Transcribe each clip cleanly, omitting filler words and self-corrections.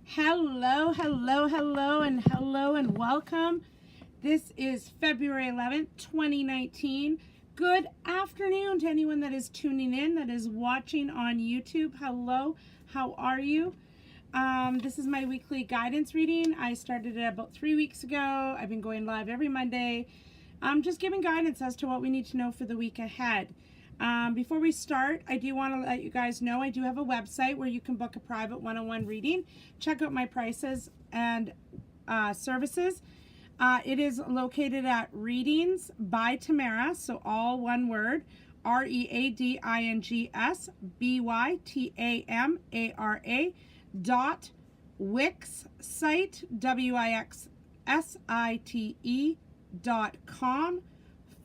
Hello, and welcome. This is February 11th, 2019. Good afternoon to anyone that is tuning in, that is watching on YouTube. Hello, how are you? This is my weekly guidance reading. I started it about 3 weeks ago. I've been going live every Monday. Just giving guidance as to what we need to know for the week ahead. Before we start, I do want to let you guys know I do have a website where you can book a private one-on-one reading. Check out my prices and services. It is located at Readings by Tamara, so all one word, ReadingsByTamara.wixsite,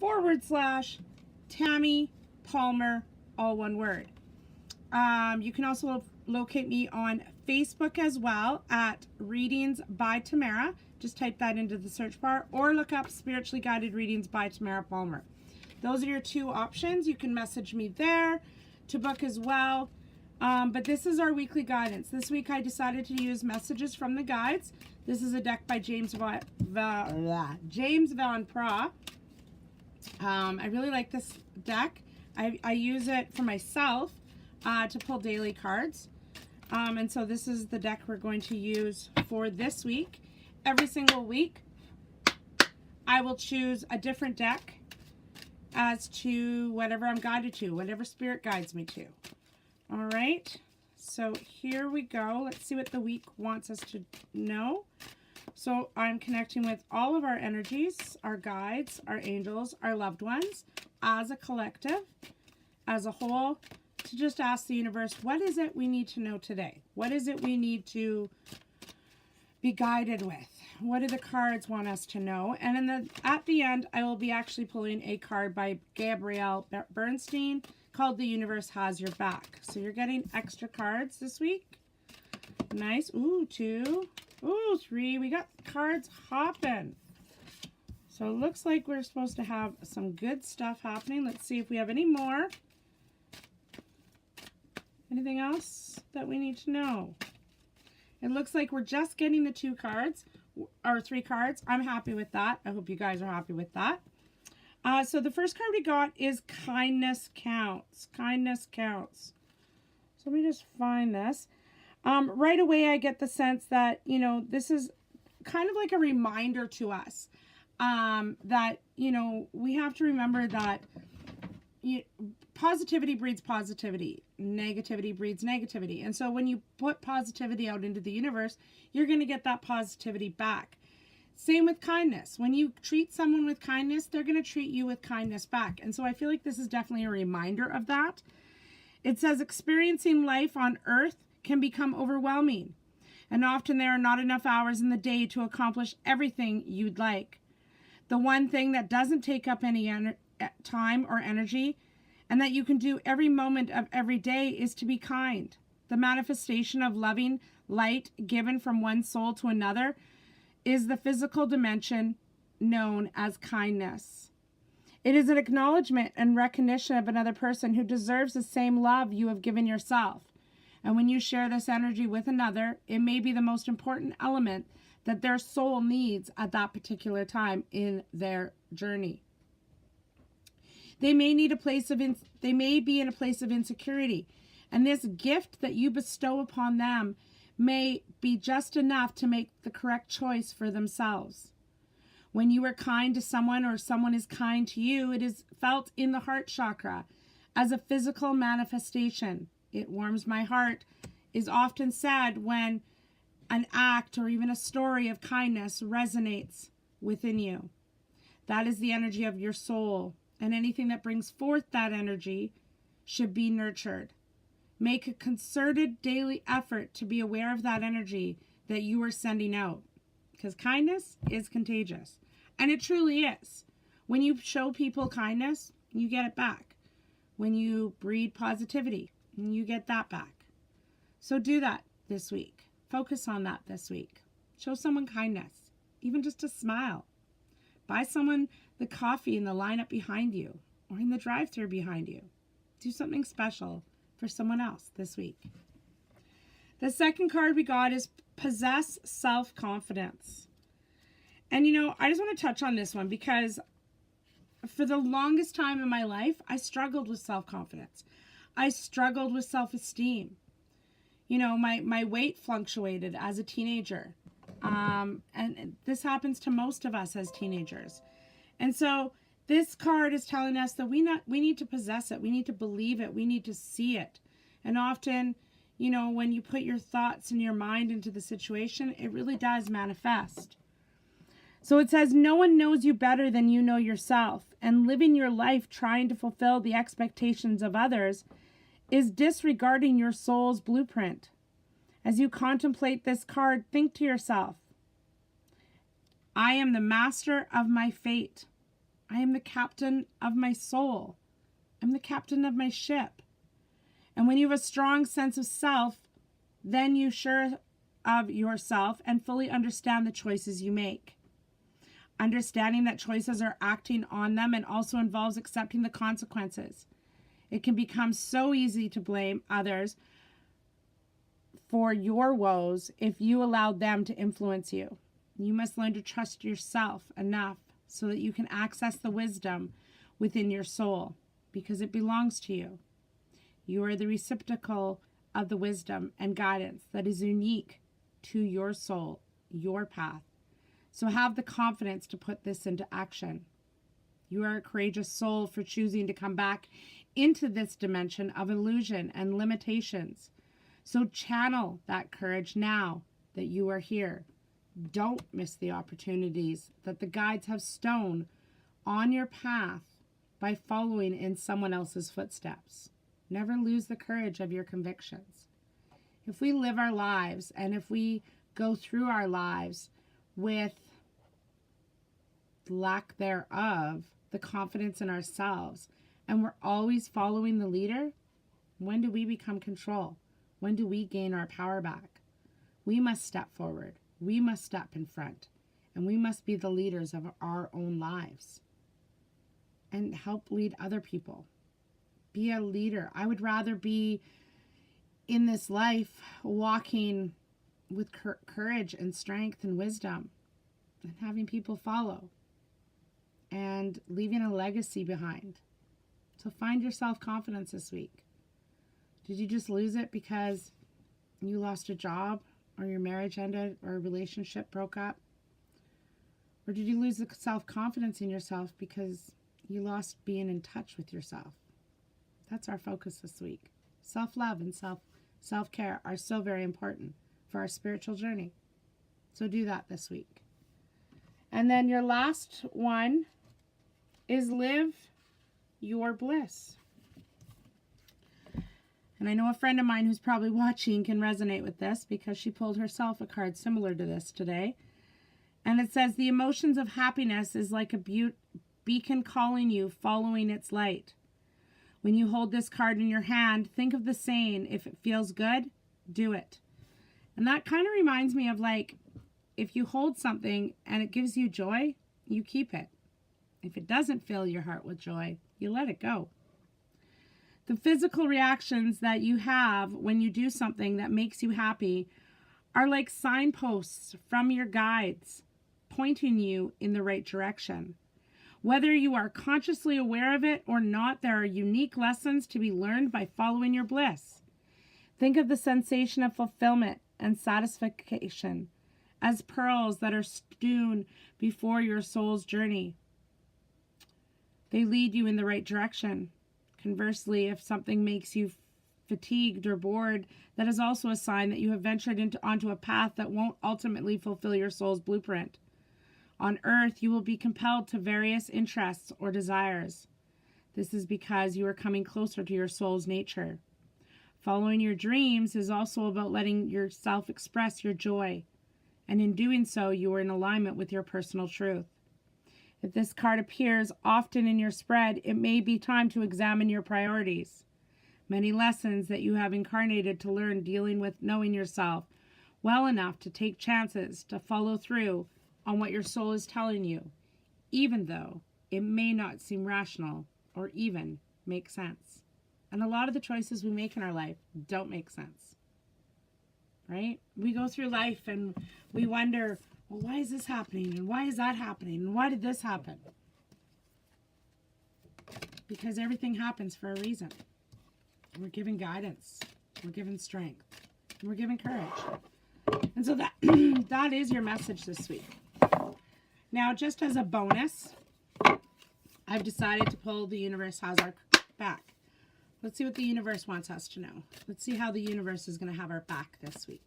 wixsite.com/Tammy Palmer, all one word. You can also locate me on Facebook as well at Readings by Tamara. Just type that into the search bar or look up Spiritually Guided Readings by Tamara Palmer. Those are your two options. You can message me there to book as well. But this is our weekly guidance. This week I decided to use Messages from the Guides. This is a deck by James Van Praagh. I really like this deck. I use it for myself to pull daily cards. And so this is the deck we're going to use for this week. Every single week, I will choose a different deck as to whatever I'm guided to, whatever spirit guides me to. All right, so here we go. Let's see what the week wants us to know. So I'm connecting with all of our energies, our guides, our angels, our loved ones, as a collective, as a whole, to just ask the universe, what is it we need to know today? What is it we need to be guided with? What do the cards want us to know? And at the end, I will be actually pulling a card by Gabrielle Bernstein called The Universe Has Your Back. So you're getting extra cards this week. Nice. Ooh, 2. Ooh, 3. We got cards hopping. So it looks like we're supposed to have some good stuff happening. Let's see if we have any more. Anything else that we need to know? It looks like we're just getting the 2 cards, or 3 cards. I'm happy with that. I hope you guys are happy with that. So the first card we got is Kindness Counts. Kindness Counts. So let me just find this. Right away I get the sense that, you know, this is kind of like a reminder to us that, you know, we have to remember that positivity breeds positivity. Negativity breeds negativity. And so when you put positivity out into the universe, you're going to get that positivity back. Same with kindness. When you treat someone with kindness, they're going to treat you with kindness back. And so I feel like this is definitely a reminder of that. It says experiencing life on earth can become overwhelming, and often there are not enough hours in the day to accomplish everything you'd like. The one thing that doesn't take up any time or energy, and that you can do every moment of every day, is to be kind. The manifestation of loving light given from one soul to another is the physical dimension known as kindness. It is an acknowledgement and recognition of another person who deserves the same love you have given yourself. And when you share this energy with another, it may be the most important element that their soul needs at that particular time in their journey. They may be in a place of insecurity, and this gift that you bestow upon them may be just enough to make the correct choice for themselves. When you are kind to someone, or someone is kind to you, it is felt in the heart chakra as a physical manifestation. It warms my heart is often said when an act or even a story of kindness resonates within you. That is the energy of your soul, and anything that brings forth that energy should be nurtured. Make a concerted daily effort to be aware of that energy that you are sending out, because kindness is contagious, and it truly is. When you show people kindness, you get it back. When you breed positivity, you get that back. So do that this week. Focus on that this week. Show someone kindness, even just a smile. Buy someone the coffee in the lineup behind you, or in the drive-thru behind you. Do something special for someone else this week. The second card we got is possess self-confidence. And you know, I just want to touch on this one because for the longest time in my life, I struggled with self-confidence. I struggled with self-esteem. You know, my weight fluctuated as a teenager. And this happens to most of us as teenagers. And so this card is telling us that we need to possess it. We need to believe it. We need to see it. And often, you know, when you put your thoughts and your mind into the situation, it really does manifest. So it says, no one knows you better than you know yourself, and living your life trying to fulfill the expectations of others is disregarding your soul's blueprint. As you contemplate this card, think to yourself, I am the master of my fate. I am the captain of my soul. I'm the captain of my ship. And when you have a strong sense of self, then you're sure of yourself and fully understand the choices you make. Understanding that choices are acting on them and also involves accepting the consequences. It can become so easy to blame others for your woes if you allow them to influence you. You must learn to trust yourself enough so that you can access the wisdom within your soul because it belongs to you. You are the receptacle of the wisdom and guidance that is unique to your soul, your path. So have the confidence to put this into action. You are a courageous soul for choosing to come back into this dimension of illusion and limitations. So channel that courage now that you are here. Don't miss the opportunities that the guides have sown on your path by following in someone else's footsteps. Never lose the courage of your convictions. If we live our lives and if we go through our lives with lack thereof, the confidence in ourselves, and we're always following the leader, when do we become control? When do we gain our power back? We must step forward. We must step in front. And we must be the leaders of our own lives and help lead other people. Be a leader. I would rather be in this life walking with courage and strength and wisdom and having people follow and leaving a legacy behind. So find your self-confidence this week. Did you just lose it because you lost a job or your marriage ended or a relationship broke up? Or did you lose the self-confidence in yourself because you lost being in touch with yourself? That's our focus this week. Self-love and self-care are so very important for our spiritual journey. So do that this week. And then your last one is live your bliss. And I know a friend of mine who's probably watching can resonate with this because she pulled herself a card similar to this today. And it says, the emotions of happiness is like a beacon calling you, following its light. When you hold this card in your hand, think of the saying, if it feels good, do it. And that kind of reminds me of like, if you hold something and it gives you joy, you keep it. If it doesn't fill your heart with joy, you let it go. The physical reactions that you have when you do something that makes you happy are like signposts from your guides, pointing you in the right direction. Whether you are consciously aware of it or not, there are unique lessons to be learned by following your bliss. Think of the sensation of fulfillment and satisfaction as pearls that are strewn before your soul's journey. They lead you in the right direction. Conversely, if something makes you fatigued or bored, that is also a sign that you have ventured onto a path that won't ultimately fulfill your soul's blueprint. On earth, you will be compelled to various interests or desires. This is because you are coming closer to your soul's nature. Following your dreams is also about letting yourself express your joy, and in doing so, you are in alignment with your personal truth. If this card appears often in your spread, it may be time to examine your priorities. Many lessons that you have incarnated to learn dealing with knowing yourself well enough to take chances to follow through on what your soul is telling you, even though it may not seem rational or even make sense. And a lot of the choices we make in our life don't make sense. right? We go through life and we wonder, well, why is this happening? And why is that happening? And why did this happen? Because everything happens for a reason. We're given guidance. We're given strength. And we're given courage. And so that, that is your message this week. Now, just as a bonus, I've decided to pull The Universe Has Our Back. Let's see what the universe wants us to know. Let's see how the universe is going to have our back this week.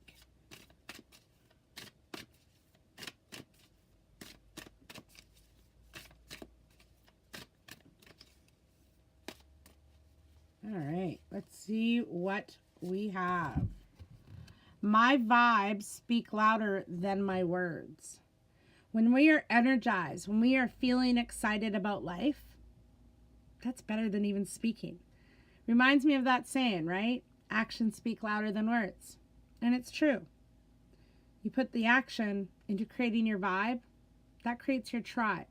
All right, let's see what we have. My vibes speak louder than my words. When we are energized, when we are feeling excited about life, that's better than even speaking. Reminds me of that saying, right? Actions speak louder than words. And it's true. You put the action into creating your vibe, that creates your tribe.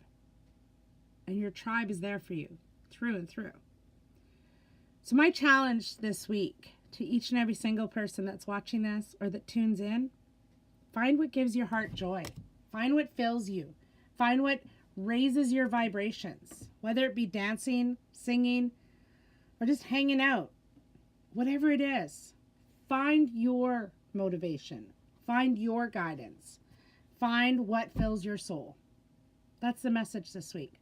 And your tribe is there for you, through and through. So my challenge this week to each and every single person that's watching this or that tunes in, find what gives your heart joy. Find what fills you. Find what raises your vibrations, whether it be dancing, singing, or just hanging out. Whatever it is, find your motivation. Find your guidance. Find what fills your soul. That's the message this week.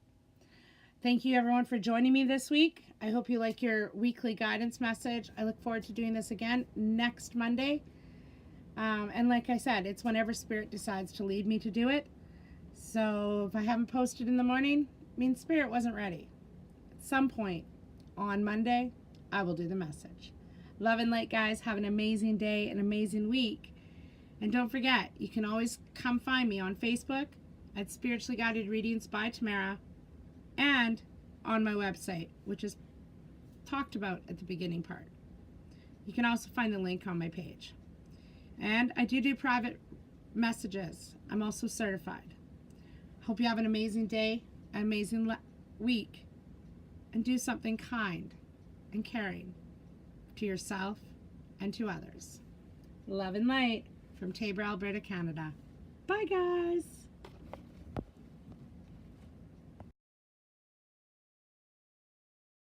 Thank you, everyone, for joining me this week. I hope you like your weekly guidance message. I look forward to doing this again next Monday. And like I said, it's whenever Spirit decides to lead me to do it. So if I haven't posted in the morning, it means Spirit wasn't ready. At some point on Monday, I will do the message. Love and light, guys. Have an amazing day, an amazing week. And don't forget, you can always come find me on Facebook at Spiritually Guided Readings by Tamara and on my website, which is talked about at the beginning part. You can also find the link on my page. And I do private messages. I'm also certified. Hope you have an amazing day, an amazing week, and do something kind and caring to yourself and to others. Love and light from Taber, Alberta, Canada. Bye, guys.